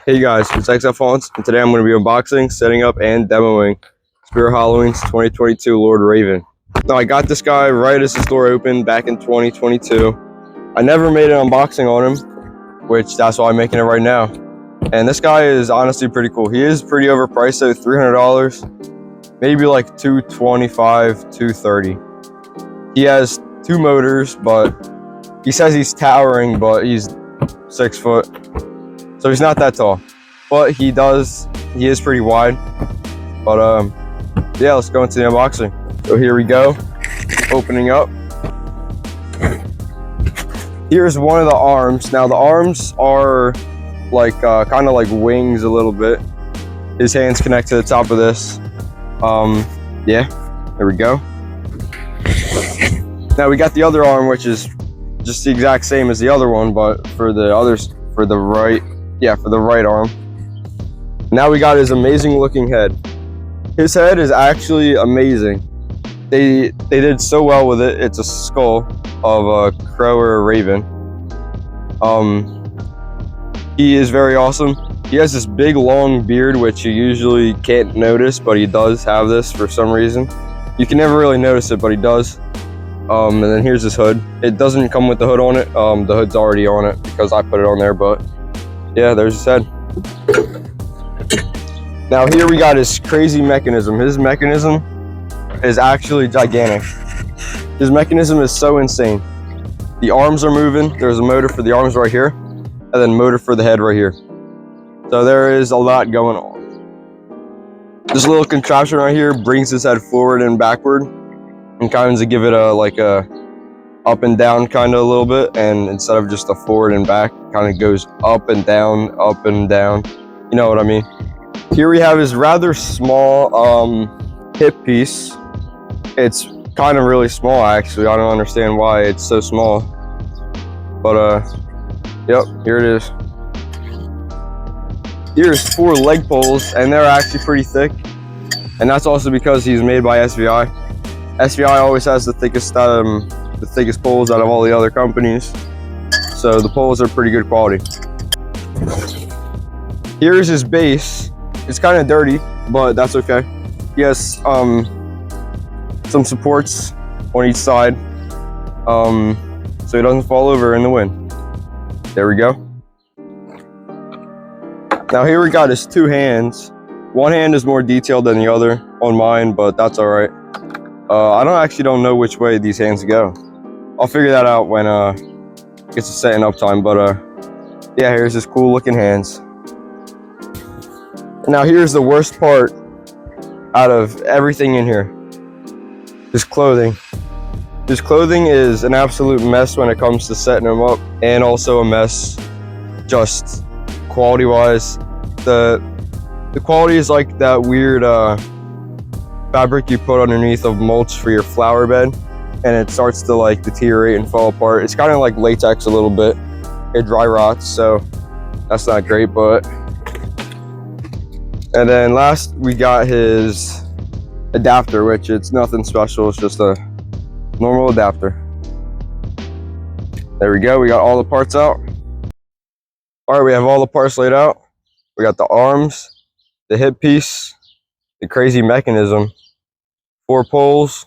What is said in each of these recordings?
Hey guys, it's XF Fonts, and today I'm going to be unboxing, setting up, and demoing Spirit Halloween's 2022 Lord Raven. Now, I got this guy right as the store opened back in 2022. I never made an unboxing on him, which that's why I'm making it right now. And this guy is honestly pretty cool. He is pretty overpriced though, $300, maybe like $225, $230. He has two motors, but he says he's towering, but he's 6 foot. So he's not that tall, but he is pretty wide. But yeah, let's go into the unboxing. So here we go, opening up. Here's one of the arms. Now the arms are like kind of like wings a little bit. His hands connect to the top of this. Yeah, there we go. Now we got the other arm, which is just the exact same as the other one, but for the right arm. Now we got his amazing looking head. His head is actually amazing. They did so well with it. It's a skull of a crow or a raven. He is very awesome. He has this big long beard, which you usually can't notice, but he does have this for some reason. You can never really notice it, but he does. And then here's his hood. It doesn't come with the hood on it. The hood's already on it because I put it on there, but yeah, there's his head. Now here we got his crazy mechanism. His mechanism is actually gigantic. His mechanism is so insane. The arms are moving. There's a motor for the arms right here, and then motor for the head right here. So there is a lot going on. This little contraption right here brings his head forward and backward, and kind of give it a up and down kind of a little bit, and instead of just a forward and back, kind of goes up and down, you know what I mean. Here we have his rather small hip piece. It's kind of really small actually. I don't understand why it's so small, but yep, here it is. Here's 4 leg poles, and they're actually pretty thick, and that's also because he's made by SVI. SVI always has the thickest poles out of all the other companies, so the poles are pretty good quality. Here's his base. It's kind of dirty, but that's okay. He has some supports on each side, so he doesn't fall over in the wind. There we go. Now here we got his 2 hands. One hand is more detailed than the other on mine, but that's all right. I don't know which way these hands go. I'll figure that out when it gets to setting up time, but yeah, here's his cool looking hands. Now here's the worst part out of everything in here. His clothing. His clothing is an absolute mess when it comes to setting him up, and also a mess just quality wise. The quality is like that weird fabric you put underneath of mulch for your flower bed, and it starts to like deteriorate and fall apart. It's kind of like latex a little bit. It dry rots, so that's not great. But and then last we got his adapter, which it's nothing special. It's just a normal adapter. There we go. We got all the parts out. All right, we have all the parts laid out. We got the arms, the hip piece, the crazy mechanism, 4 poles,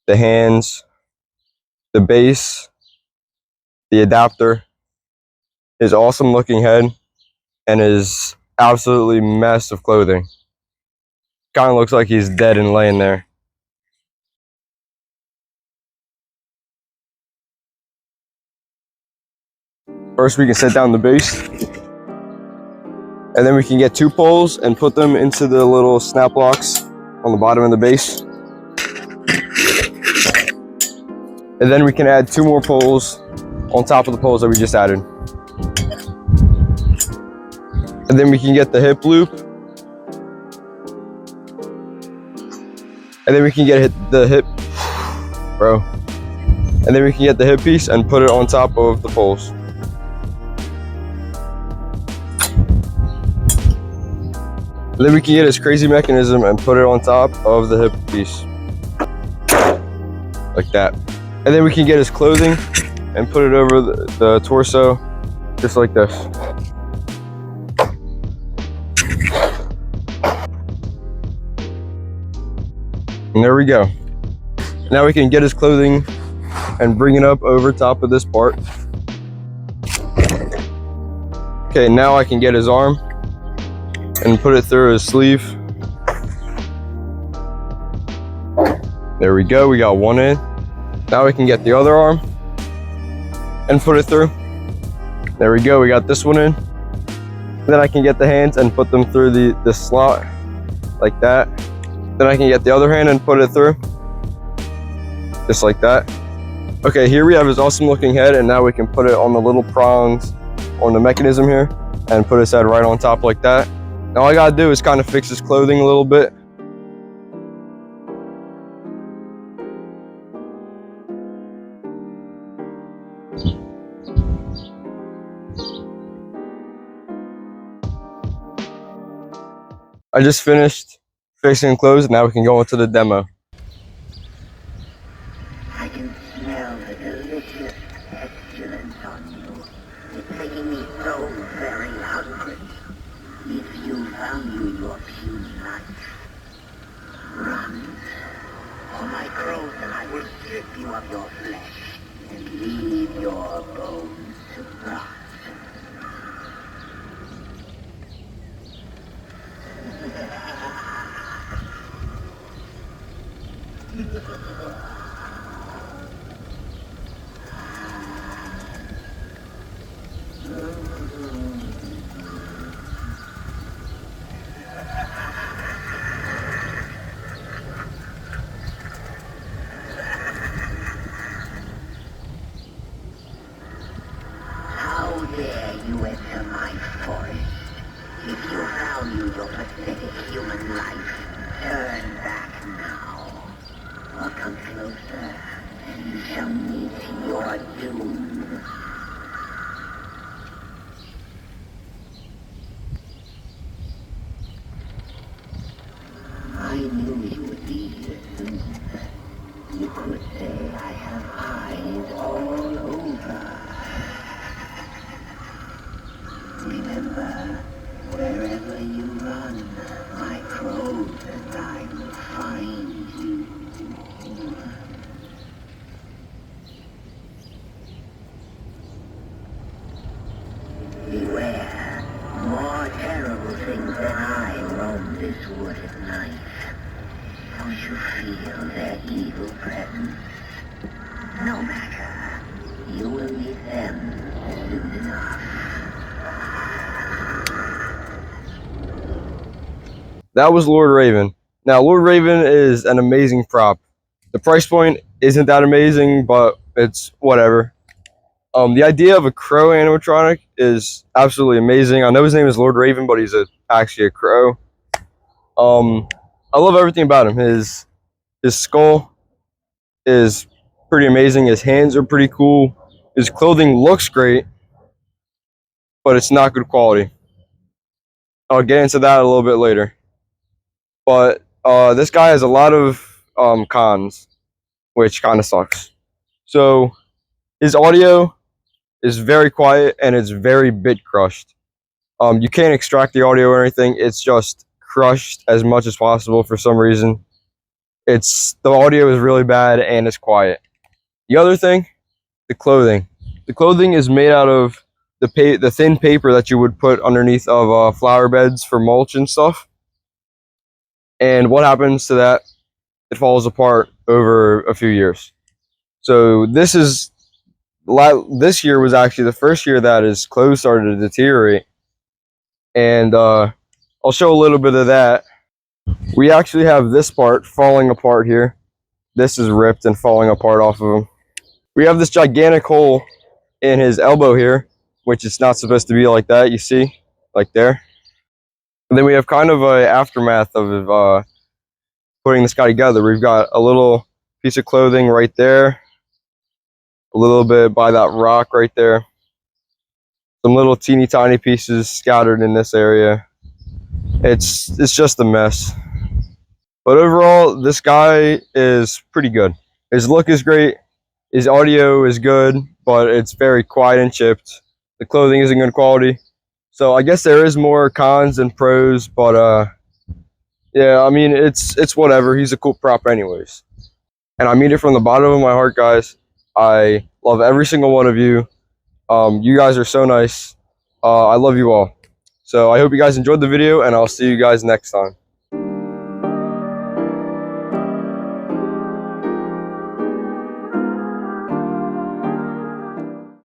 the hands, the base, the adapter, his awesome looking head, and his absolutely mess of clothing. Kind of looks like he's dead and laying there. First we can set down the base, and then we can get 2 poles and put them into the little snap locks on the bottom of the base. And then we can add 2 more poles on top of the poles that we just added. And then we can get the hip loop. And then we can get the hip, And then we can get the hip piece and put it on top of the poles. And then we can get his crazy mechanism and put it on top of the hip piece. Like that. And then we can get his clothing and put it over the torso, just like this. And there we go. Now we can get his clothing and bring it up over top of this part. Okay, now I can get his arm and put it through his sleeve. There we go, we got one in. Now we can get the other arm and put it through. There we go, we got this one in. Then I can get the hands and put them through the slot like that. Then I can get the other hand and put it through, just like that. Okay, here we have his awesome looking head, and now we can put it on the little prongs on the mechanism here and put his head right on top like that. Now all I gotta do is kind of fix his clothing a little bit. I just finished fixing clothes, and now we can go into the demo. I can smell the delicious pestilence on you. It's making me so very hungry. If you value your puny life, run. For my crows and I will strip you of your flesh and leave your bones to rot. How dare you enter my forest? If you value your pathetic human life, turn back now. Or come closer, and you shall meet your doom. I knew you would be here soon. You could say I have eyes all over. Remember, wherever you run, my crows and I will find you. Beware, more terrible things than I roam this wood at night. Don't you feel their evil presence? No matter, you will meet them soon enough. That was Lord Raven. Now, Lord Raven is an amazing prop. The price point isn't that amazing, but it's whatever. The idea of a crow animatronic is absolutely amazing. I know his name is Lord Raven, but he's actually a crow. I love everything about him. His skull is pretty amazing. His hands are pretty cool. His clothing looks great, but it's not good quality. I'll get into that a little bit later. But this guy has a lot of cons, which kind of sucks. So his audio is very quiet and it's very bit crushed. You can't extract the audio or anything. It's just crushed as much as possible for some reason. The audio is really bad and it's quiet. The other thing, the clothing. The clothing is made out of the thin paper that you would put underneath of flower beds for mulch and stuff. And what happens to that? It falls apart over a few years. So this year was actually the first year that his clothes started to deteriorate. And I'll show a little bit of that. We actually have this part falling apart here. This is ripped and falling apart off of him. We have this gigantic hole in his elbow here, which is not supposed to be like that, you see, like there. And then we have kind of an aftermath of putting this guy together. We've got a little piece of clothing right there, a little bit by that rock right there, some little teeny tiny pieces scattered in this area. It's just a mess. But overall, this guy is pretty good. His look is great. His audio is good, but it's very quiet and chipped. The clothing isn't good quality. So I guess there is more cons than pros, but Yeah, I mean, it's whatever. He's a cool prop anyways. And I mean it from the bottom of my heart, guys. I love every single one of you. You guys are so nice. I love you all. So I hope you guys enjoyed the video, and I'll see you guys next time.